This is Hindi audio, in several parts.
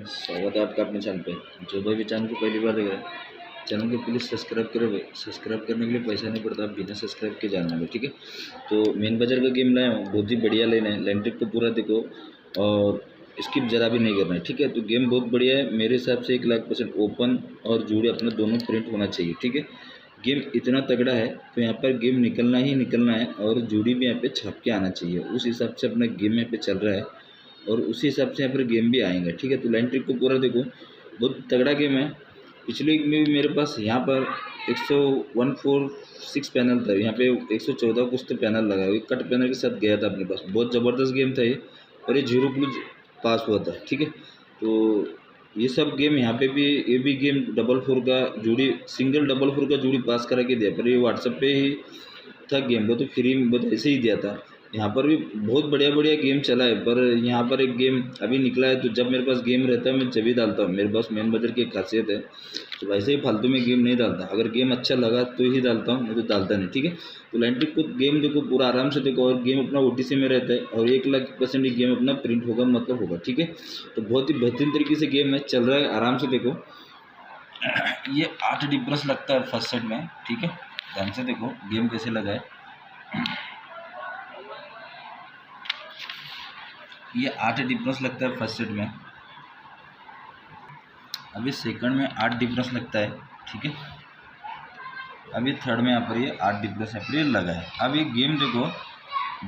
स्वागत है आपका अपने चैनल पे। जो भाई भी चैनल को पहली बार देख रहे हैं, चैनल को प्लीज़ सब्सक्राइब करो भाई। सब्सक्राइब करने के लिए पैसा नहीं पड़ता, आप बिना सब्सक्राइब के जानना है, ठीक है। तो मेन बाजार का गेम लाया हूँ, बहुत ही बढ़िया लेना है। लैंड ट्रिक को पूरा देखो और स्किप ज़रा भी नहीं करना है, ठीक है। तो गेम बहुत बढ़िया है मेरे हिसाब से। 1,00,000% ओपन और जूड़े अपना दोनों प्रिंट होना चाहिए, ठीक है। गेम इतना तगड़ा है तो यहाँ पर गेम निकलना ही निकलना है और जूड़ी भी यहाँ पे छाप के आना चाहिए। उस हिसाब से अपना गेम यहाँ पे चल रहा है और उसी हिसाब से यहाँ पर गेम भी आएंगे, ठीक है। तो लाइन ट्रिक को पूरा देखो, बहुत तगड़ा गेम है। पिछले में भी मेरे पास यहाँ पर 146 पैनल था, यहाँ पे 114 कुछ तो पैनल लगा हुआ, कट पैनल के साथ गया था अपने पास। बहुत ज़बरदस्त गेम था ये और ये 0 क्लूज पास हुआ था, ठीक है। तो ये सब गेम यहाँ पे भी, ये भी गेम 4-4 का जोड़ी, सिंगल 4-4 का जोड़ी पास करा के दिया, पर ये व्हाट्सएप पे ही था गेम, वो तो फ्री में बहुत ऐसे ही दिया था। यहाँ पर भी बहुत बढ़िया बढ़िया गेम चला है, पर यहाँ पर एक गेम अभी निकला है। तो जब मेरे पास गेम रहता है मैं जब ही डालता हूँ। मेरे पास मेन बाजार की एक खासियत है, तो वैसे ही फालतू में गेम नहीं डालता। अगर गेम अच्छा लगा तो ही डालता हूँ, नहीं तो डालता नहीं, ठीक है। तो लैंट्रिक को गेम देखो पूरा आराम से देखो, और गेम अपना OTC में रहता है और 1,00,000% ये गेम अपना प्रिंट होगा, मतलब होगा, ठीक है। तो बहुत ही बेहतरीन तरीके से गेम है, चल रहा है, आराम से देखो। ये 8 डिफरेंस लगता है फर्स्ट सेट में, ठीक है। ध्यान से देखो गेम कैसे लगा है। ये 8 डिफरेंस लगता है फर्स्ट सेट में। अभी सेकंड में 8 डिफरेंस लगता है, ठीक है। अभी थर्ड में यहाँ पर ये 8 डिफरेंस यहाँ पर ये लगा है। अब ये गेम देखो,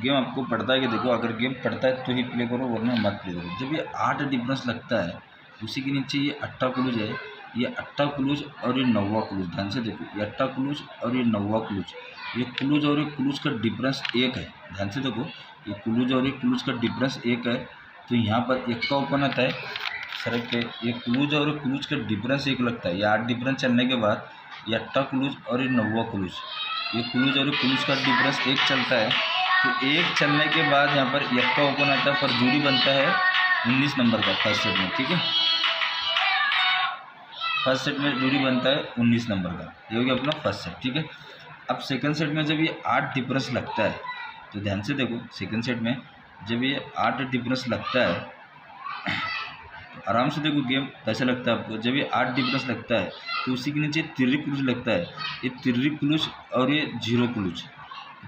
गेम आपको पड़ता है कि देखो, अगर गेम पड़ता है तो ही प्ले करो, वरना मत प्ले करो। जब ये 8 डिफरेंस लगता है, उसी के नीचे ये 8 क्लूज है, ये 8 क्लूज और ये 9वां क्लूज। ध्यान से देखो, ये 8 क्लूज और ये 9वां क्लूज, ये क्लूज और ये क्लूज का डिफरेंस 1 है। ध्यान से देखो, ये क्लूज और ये क्लूज का डिफरेंस 1 है। तो यहाँ पर 1 का ओपन आता है सड़क पे, ये क्लूज और क्लूज का डिफरेंस 1 लगता है। ये 8 डिफरेंस चलने के बाद ये 8 क्लूज और ये 9वां क्लूज, ये क्लूज और क्लूज का डिफरेंस 1 चलता है। तो 1 चलने के बाद यहाँ पर 1 का ओपन आता है, पर जोड़ी बनता है 19 नंबर का फर्स्ट सेट में, ठीक है। फर्स्ट सेट में जोड़ी बनता है 19 नंबर का, ये हो गया अपना फर्स्ट सेट, ठीक है। अब सेकंड सेट में जब ये 8 डिफरेंस लगता है, तो ध्यान से देखो, सेकंड सेट में जब ये 8 डिफरेंस लगता है, तो आराम से देखो गेम कैसे लगता है आपको। जब ये 8 डिफरेंस लगता है तो उसी के नीचे तिर्री क्लूज लगता है। ये तिर्री क्लूज और ये 0 क्लूज,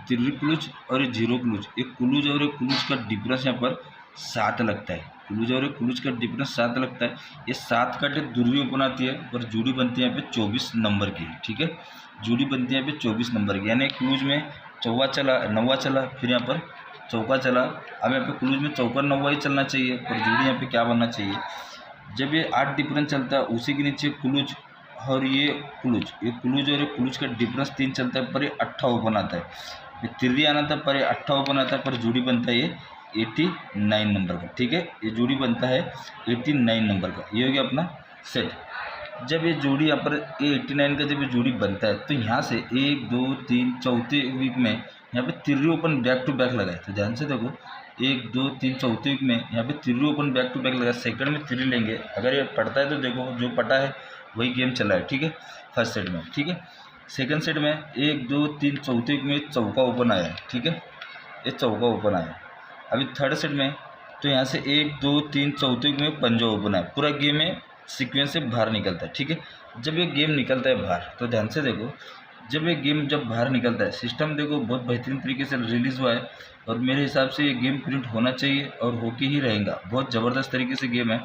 तिर्री क्लूज और ये 0 क्लूज, एक क्लूज और एक क्लूज का डिफरेंस यहाँ पर 7 लगता है। क्लूज और क्लूज का डिफरेंस 7 लगता है। ये 7 का दूरी ओपन आती है, पर जोड़ी बनती है यहाँ पे 24 नंबर की, ठीक है। जोड़ी बनती है यहाँ पे 24 नंबर की, यानी क्लूज में चौवा चला, 9वां चला, फिर यहाँ पर चौका चला। अब यहाँ पे क्लूज में चौका 9वां ही चलना चाहिए, पर जोड़ी यहाँ पे क्या बनना चाहिए। जब ये 8 डिफरेंस चलता है, उसी के नीचे क्लूज और ये क्लूज और ये क्लूज का डिफरेंस 3 चलता है, पर ये 8 ओपन आता है। ये तिर्री आना था, पर ये 8 ओपन आता है, पर जोड़ी बनता है ये 89 नंबर का, ठीक है। ये जोड़ी बनता है 89 नंबर का, ये हो गया अपना सेट। जब ये जोड़ी यहाँ पर ये 89 का जब ये जोड़ी बनता है, तो यहाँ से 1 2 3 चौथे वीक में यहाँ पे तिर्री ओपन बैक टू बैक लगा है। तो ध्यान से देखो, 1 2 3 चौथे वीक में यहाँ पे तिर्री ओपन बैक टू बैक लगा। सेकंड में तिर्री लेंगे, अगर ये पड़ता है तो देखो जो पटा है वही गेम चला है, ठीक है, फर्स्ट सेट में, ठीक है। सेकंड सेट में 1 2 3 चौथे वीक में चौका ओपन आया है, ठीक है, ये चौका ओपन आया। अभी थर्ड सेट में तो यहाँ से 1 2 3 चौथे वीक में पंजा ओपन आया। पूरा गेम में सीक्वेंस से बाहर निकलता है, ठीक है। जब ये गेम निकलता है बाहर, तो ध्यान से देखो, जब ये गेम जब बाहर निकलता है, सिस्टम देखो बहुत बेहतरीन तरीके से रिलीज़ हुआ है, और मेरे हिसाब से ये गेम प्रिंट होना चाहिए और होके ही रहेगा। बहुत ज़बरदस्त तरीके से गेम है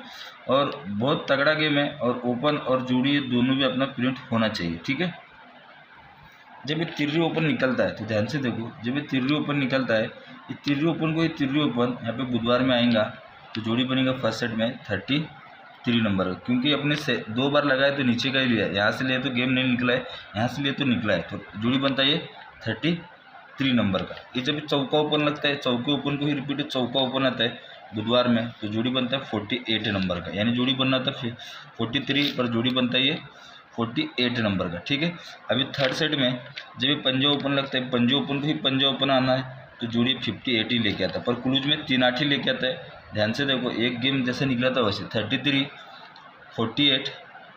और बहुत तगड़ा गेम है, और ओपन और जोड़ी दोनों भी अपना प्रिंट होना चाहिए, ठीक है। जब ये तिर्री ओपन निकलता है, तो ध्यान से देखो, जब ये तिर्री ओपन निकलता है, ये तिर्री ओपन को, ये तिर्री ओपन यहाँ पे बुधवार में आएगा, तो जोड़ी बनेगा फर्स्ट सेट में 33 नंबर, क्योंकि अपने से 2 बार लगाए तो नीचे का ही लिया, यहाँ से लिए तो गेम नहीं निकला है, यहाँ से लिए तो निकला है, तो जोड़ी बनता है ये 33 नंबर का। ये जब चौका ओपन लगता है, चौके ओपन को ही रिपीट चौका ओपन आता है बुधवार में, तो जोड़ी बनता है 48 नंबर का, यानी जोड़ी बनना था 43, पर जोड़ी बनता है ये 48 नंबर का, ठीक है। अभी थर्ड सेट में जब ये पंजा ओपन लगता है, पंजे ओपन को ही पंजा ओपन आना है, तो जोड़ी 58 ही लेके आता है, पर क्लूज में 3 8 ही लेके आता है। ध्यान से देखो, एक गेम जैसे निकला था वैसे 33 48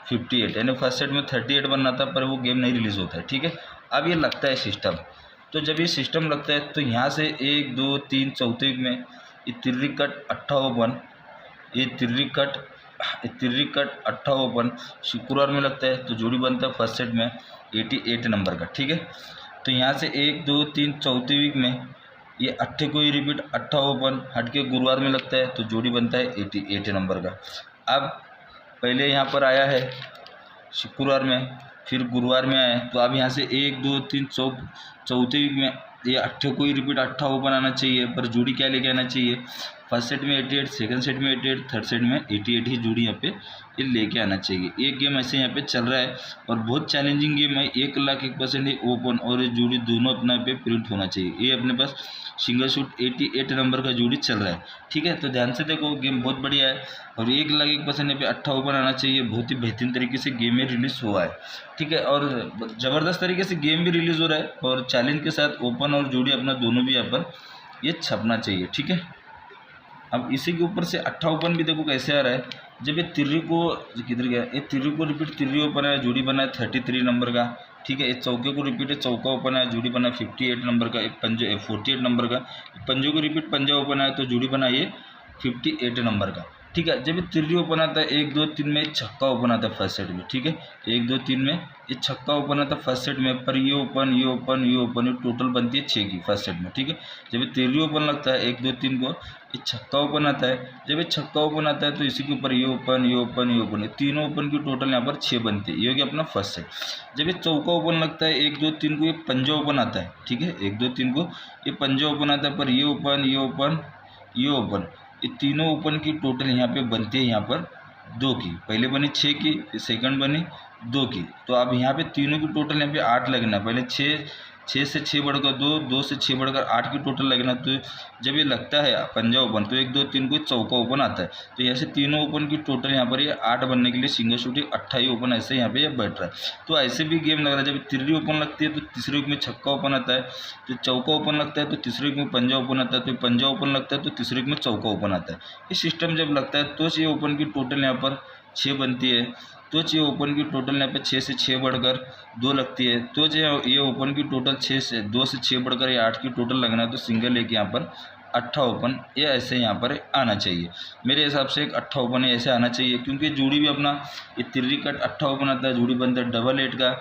58, यानी फर्स्ट सेट में 38 बनना था, पर वो गेम नहीं रिलीज़ होता है, ठीक है। अब ये लगता है सिस्टम, तो जब ये सिस्टम लगता है, तो यहाँ से 1 2 3 चौथे में ये तिर्री कट 8 ओपन, ये तिर्री कट तिर्री कट 8 ओपन शुक्रवार में लगता है तो जोड़ी बनता है फर्स्ट सेट में 88 नंबर का, ठीक है। तो यहाँ से 1 2 3 चौथे वीक में ये 8 को ही रिपीट 8 ओपन हट के गुरुवार में लगता है तो जोड़ी बनता है 88 नंबर का। अब पहले यहाँ पर आया है शुक्रवार में, फिर गुरुवार में आया है, तो अब यहाँ से 1 2 3 चौथे वीक में ये 8 को ही रिपीट 8 ओपन आना चाहिए, पर जोड़ी क्या लेके आना चाहिए, फर्स्ट सेट में 88, सेकंड सेट में 88, थर्ड सेट में 88 ही जोड़ी यहाँ पे ये लेके आना चाहिए। एक गेम ऐसे यहाँ पे चल रहा है और बहुत चैलेंजिंग गेम है, 1,01,000 ओपन और ये जोड़ी दोनों अपना पे प्रिंट होना चाहिए। ये अपने पास सिंगल शूट 88 नंबर का जोड़ी चल रहा है, ठीक है। तो ध्यान से देखो, गेम बहुत बढ़िया है और 1,01,000 यहाँ पे 8 ओपन आना चाहिए। बहुत ही बेहतरीन तरीके से गेम में रिलीज़ हुआ है, ठीक है, और ज़बरदस्त तरीके से गेम भी रिलीज़ हो रहा है और चैलेंज के साथ ओपन और जोड़ी अपना दोनों भी यहाँ पर ये छपना चाहिए, ठीक है। अब इसी के ऊपर से 8 ओपन भी देखो कैसे आ रहा है। जब ये तिर्री को किधर गया, ये तिर्री को रिपीट तिर्री ओपन है, जोड़ी बना है 33 नंबर का, ठीक है। ये चौके को रिपीट है, चौका ओपन है, जोड़ी बना 58 नंबर का, एक पंजे 48 नंबर का, पंजों को रिपीट पंजा ओपन है तो जोड़ी बना ये 58 नंबर का, ठीक है। जब ये तिर्री ओपन आता है 1 2 3 में छक्का ओपन आता है फर्स्ट सेट में, ठीक है। 1 2 3 में ये छक्का ओपन आता है फर्स्ट सेट में, पर ये ओपन ये ओपन ये ओपन, ये टोटल बनती है 6 की फर्स्ट सेट में, ठीक है। जब ये तिर्री ओपन लगता है 1 2 3 को, ये छक्का ओपन आता है। जब ये छक्का ओपन आता है तो इसी के ऊपर ये ओपन ये ओपन ये ओपन, ये तीनों ओपन की टोटल यहाँ पर 6 बनती है। ये हो गया अपना फर्स्ट सेट। जब ये चौका ओपन लगता है 1 2 3 को, ये पंजा ओपन आता है, ठीक है। 1 2 3 को ये पंजा ओपन आता है, पर ये ओपन ये ओपन ये ओपन, ये तीनों ओपन की टोटल यहाँ पे बनती है यहाँ पर 2 की। पहले बनी 6 की, फिर सेकंड बनी 2 की। तो अब यहाँ पे तीनों की टोटल यहाँ पे 8 लगना, पहले 6 से 6 बढ़कर 2, 2 से 6 बढ़कर 8 की टोटल लगना। तो जब ये लगता है पंजा ओपन तो 1 2 3 को चौका ओपन आता है, तो ऐसे तीनों ओपन की टोटल यहाँ पर ये 8 बनने के लिए सिंगल शूट 28 ओपन ऐसे यहाँ पे ये बैठ रहा है। तो ऐसे भी गेम लग रहा है, जब तिर्री ओपन लगती है तो तीसरे वीक में छक्का ओपन आता है, तो चौका ओपन लगता है तो तीसरे वीक में पंजा ओपन आता है, तो पंजा ओपन लगता है तो तीसरे वीक में चौका ओपन आता है। ये सिस्टम जब लगता है तो ये ओपन की टोटल यहाँ पर 6 बनती है, तो ये ओपन की टोटल यहाँ पे 6 से 6 बढ़कर 2 लगती है, तो ये ओपन की टोटल 2 से 6 बढ़कर ये 8 की टोटल लगना है, तो सिंगल एक यहाँ पर 8 ओपन ये ऐसे यहाँ पर आना चाहिए। मेरे हिसाब से एक 8 ओपन ऐसे आना चाहिए, क्योंकि जोड़ी भी अपना ये तिर्री कट 8 ओपन आता है, जोड़ी बनता है डबल 8 का,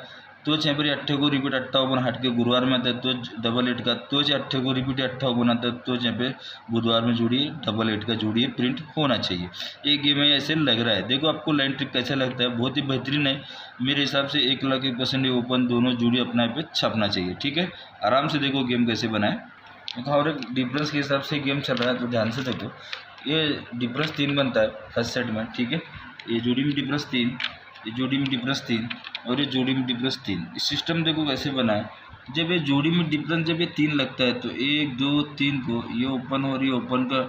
तो यहाँ पर 8 को रिपीट 8 ओपन हट के गुरुवार में आता है तो डबल 8 का, तो 8 को रिपीट 8 ओपन आता है तो यहाँ पे बुधवार में जोड़ी डबल 8 का जोड़ी प्रिंट होना चाहिए। ये गेम है ऐसे लग रहा है। देखो आपको लाइन ट्रिक कैसा लगता है, बहुत ही बेहतरीन है। मेरे हिसाब से 1,01,000 ओपन दोनों जोड़ी अपना पे छपना चाहिए, ठीक है। आराम से देखो गेम कैसे बनाए, और एक डिफरेंस के हिसाब से गेम चल रहा है, तो ध्यान से देखो। ये डिफरेंस 3 बनता है फर्स्ट सेट में, ठीक है। ये जोड़ी में डिफरेंस 3, ये जोड़ी में डिफरेंस 3 और ये जोड़ी में डिफरेंस 3। इस सिस्टम देखो कैसे बना है। जब ये जोड़ी में डिफरेंस जब ये 3 लगता है तो 1 2 3 को ये ओपन और ये ओपन का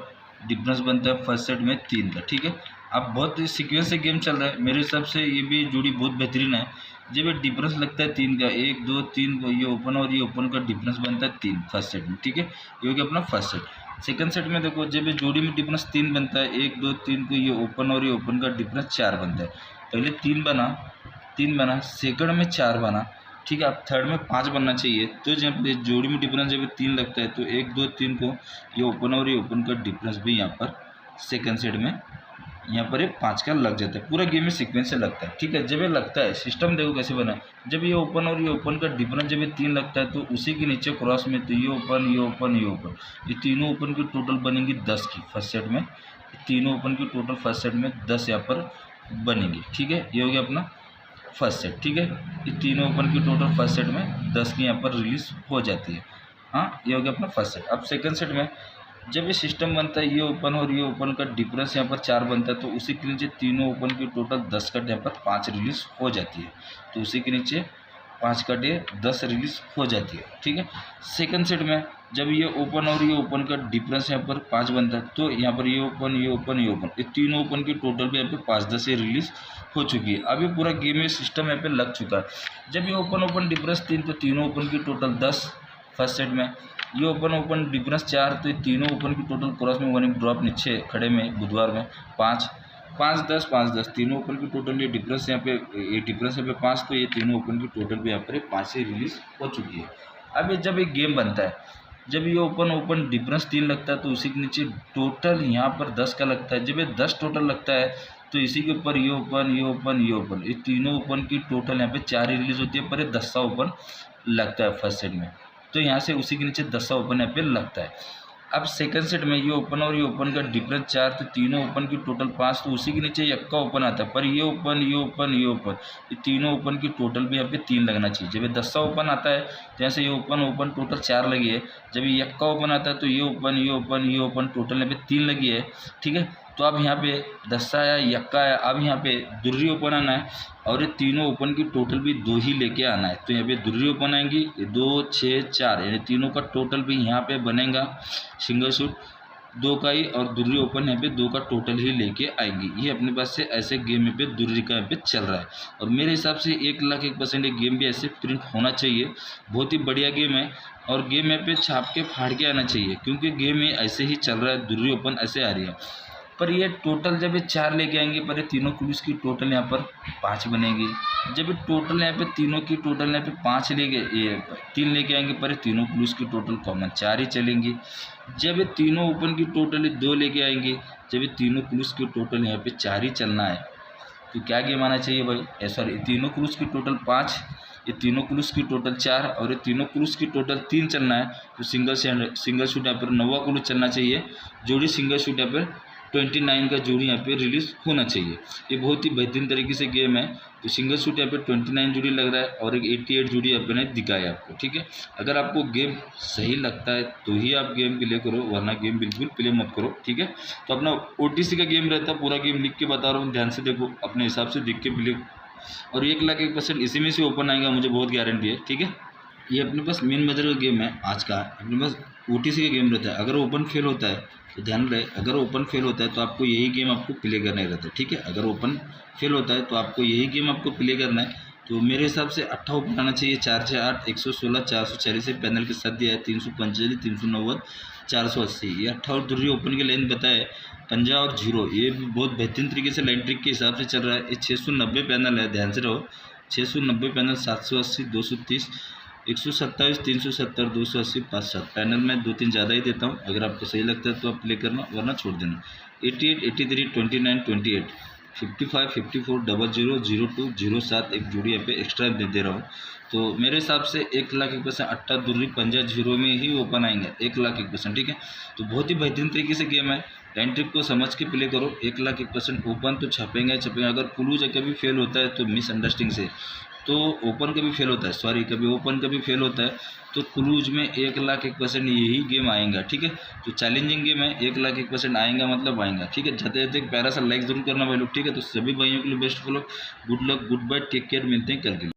डिफरेंस बनता है फर्स्ट सेट में 3 का, ठीक है। अब बहुत सीक्वेंस से गेम चल रहा है, मेरे हिसाब से ये भी जोड़ी बहुत बेहतरीन है। जब ये डिफरेंस लगता है 3 का, 1 2 3 को ये ओपन और ये ओपन का डिफरेंस बनता है 3 फर्स्ट सेट में, ठीक है। ये हो गया अपना फर्स्ट सेट। सेकंड सेट में देखो, जब ये जोड़ी में डिफरेंस 3 बनता है, 1 2 3 को ये ओपन और ये ओपन का डिफरेंस 4 बनता है। पहले 3 बना, सेकंड में 4 बना, ठीक है। अब थर्ड में 5 बनना चाहिए। तो जब जोड़ी में डिफरेंस जब 3 लगता है तो 1 2 3 को ये ओपन और ये ओपन का डिफरेंस भी यहाँ पर सेकंड सेट में यहाँ पर ये 5 का लग जाता है। पूरा गेम में सीक्वेंस से लगता है, ठीक है। जब ये लगता है, सिस्टम देखो कैसे बना है। जब ये ओपन और ये ओपन का डिफरेंस जब ये 3 लगता है तो उसी के नीचे क्रॉस में तो ये ओपन ये ओपन ये ओपन, ये तीनों ओपन की टोटल बनेंगी 10 की फर्स्ट सेट में। तीनों ओपन की टोटल फर्स्ट सेट में 10 यहाँ पर बनेंगी, ठीक है। ये हो गया अपना फर्स्ट सेट, ठीक है। ये तीनों ओपन की टोटल फर्स्ट सेट में 10 की यहाँ पर रिलीज हो जाती है। हाँ, ये हो गया अपना फर्स्ट सेट। अब सेकंड सेट में जब ये सिस्टम बनता है, ये ओपन और ये ओपन का डिफरेंस यहाँ पर 4 बनता है, तो उसी के नीचे तीनों ओपन की टोटल 10 कट यहाँ पर 5 रिलीज हो जाती है। तो उसी के नीचे 5 कट ये 10 रिलीज हो जाती है, ठीक है। सेकंड सेट में जब ये ओपन और ये ओपन का डिफरेंस यहाँ पर 5 बनता है, तो यहाँ पर ये ओपन ये ओपन ये ओपन, ये तीनों ओपन की टोटल भी यहाँ पे 5 10 ये रिलीज हो चुकी है। अब ये पूरा गेम में सिस्टम यहाँ पे लग चुका है। जब ये ओपन डिफरेंस 3, तो तीनों ओपन की टोटल 10 फर्स्ट सेट में। ये ओपन डिफरेंस 4, तो ये तीनों ओपन की टोटल क्रॉस में 1 ड्रॉप नीचे खड़े में बुधवार में 5 5 10 5 10, तीनों ओपन की टोटल ये डिफरेंस यहाँ पे, ये डिफरेंस यहाँ पे 5, तो ये तीनों ओपन की टोटल भी यहाँ पर 5 से रिलीज हो चुकी है। अब ये जब एक गेम बनता है, जब ये ओपन डिफरेंस 3 लगता है, तो उसी के नीचे टोटल यहाँ पर 10 का लगता है। जब ये 10 टोटल लगता है तो इसी के ऊपर ये ओपन, ये ओपन, ये ओपन, ये तीनों ओपन की टोटल यहाँ पे 4 ही रिलीज़ होती है, पर ये 10 ओपन लगता है फर्स्ट सेट में। तो यहाँ से उसी के नीचे 10 ओपन यहाँ पे लगता है। अब सेकंड सेट में ये ओपन और ये ओपन का डिफरेंस 4, तो तीनों ओपन की टोटल 5, तो उसी के नीचे यक्का ओपन आता है, पर ये ओपन, ये ओपन, ये ओपन, ये तीनों ओपन की टोटल भी यहाँ पे 3 लगना चाहिए। जब ये 10 ओपन आता है तो यहाँ से ये ओपन ओपन टोटल 4 लगी है। जब ये यक्का ओपन आता है तो ये ओपन, ये ओपन, ये ओपन टोटल यहाँ पे 3 लगी है, ठीक है। तो अब यहाँ पे 10 आया, यक्का आया, अब यहाँ पे दुर्री ओपन आना है और ये तीनों ओपन की टोटल भी 2 ही लेके आना है। तो यहाँ पे दुर्री ओपन आएंगी, 2, 6, 4, यानी तीनों का टोटल भी यहाँ पे बनेगा सिंगल शूट 2 का ही, और दुर्री ओपन यहाँ पे 2 का टोटल ही लेके आएंगी। ये अपने पास से ऐसे गेम में पे दुर्री का यहाँ पे चल रहा है, और मेरे हिसाब से 1,01,000% गेम भी ऐसे प्रिंट होना चाहिए। बहुत ही बढ़िया गेम है, और गेम यहाँ पे छाप के फाड़ के आना चाहिए, क्योंकि गेम में ऐसे ही चल रहा है, दुर्री ओपन ऐसे आ रही है। पर ये टोटल जब ये 4 लेके आएंगे, पर ये तीनों क्लूज की टोटल यहाँ पर 5 बनेगी। जब ये टोटल यहाँ पे तीनों की टोटल यहाँ पे 5 लेके, ये 3 लेके आएंगे, पर ये तीनों क्लूज की टोटल कॉमन 4 ही चलेंगी। जब ये तीनों ओपन की टोटल 2 लेके आएंगे, जब ये तीनों क्लूज की टोटल यहाँ पे 4 ही चलना है, तो क्या गेम आना चाहिए भाई? सॉरी, तीनों क्लूज की टोटल 5, ये तीनों क्लूज की टोटल 4, और ये तीनों क्लूज की टोटल 3 चलना है। तो सिंगल शूट यहाँ पर 9वां क्लूज चलना चाहिए। जोड़ी सिंगल शूट यहाँ पर 29 का जोड़ी यहाँ पे रिलीज़ होना चाहिए। ये बहुत ही बेहतरीन तरीके से गेम है। तो सिंगल शूट यहाँ पे 29 जोड़ी लग रहा है, और एक 88 जोड़ी यहाँ पे ने दिखाया आपको, ठीक है। अगर आपको गेम सही लगता है तो ही आप गेम प्ले करो, वरना गेम बिल्कुल प्ले मत करो, ठीक है। तो अपना OTC का गेम रहता है, पूरा गेम लिख के बता रहा हूँ, ध्यान से देखो, अपने हिसाब से देख के प्ले, और 1,01,000% इसी में से ओपन आएगा, मुझे बहुत गारंटी है, ठीक है। ये अपने पास मेन मेजर का गेम है आज का, अपने पास OTC का गेम रहता है। अगर ओपन फेल होता है तो ध्यान रहे, अगर ओपन फेल होता है तो आपको यही गेम आपको प्ले करना ही रहता है, ठीक है। अगर ओपन फेल होता है तो आपको यही गेम आपको प्ले करना है। तो मेरे हिसाब से 8 ओपन आना चाहिए, 4 6 8, 116, 440 पैनल के साथ दिया है, 345, 390, 480, ये 18 दुर्री ओपन की लाइन बताए, 50 और 0, ये भी बहुत बेहतरीन तरीके से लाइन ट्रिक के हिसाब से चल रहा है। ये 690 पैनल है, ध्यान से रहो, 690 पैनल, 780, 230, 127, 370, 280, 5-7 पैनल में 2-3 ज़्यादा ही देता हूँ। अगर आपको सही लगता है तो आप प्ले करना, वरना छोड़ देना। 88, 83, 29, 28, 55, 54, 00, 02, 07 एक जोड़ी यहाँ पे एक्स्ट्रा दे रहा हूँ। तो मेरे हिसाब से 1,01,000% 8 दुर्री 50 0 में ही ओपन आएंगे, 1,01,000%, ठीक है। तो बहुत ही बेहतरीन तरीके से गेम है, लाइन ट्रिक को समझ के प्ले करो। 1,01,000% ओपन तो छपेंगे छपेंगे। अगर क्लूज कभी फेल होता है तो मिसअंडरस्टैंडिंग से, तो ओपन कभी फेल होता है, सॉरी, कभी ओपन कभी फेल होता है, तो क्लूज में 1,01,000% यही गेम आएगा, ठीक है। तो चैलेंजिंग गेम है, 1,01,000% आएगा मतलब आएगा, ठीक है। जाते जाते एक प्यारा सा लाइक जरूर करना भाई लोग, ठीक है। तो सभी भाइयों के लिए best follow, good luck, goodbye, take care, मिलते हैं कल के लिए।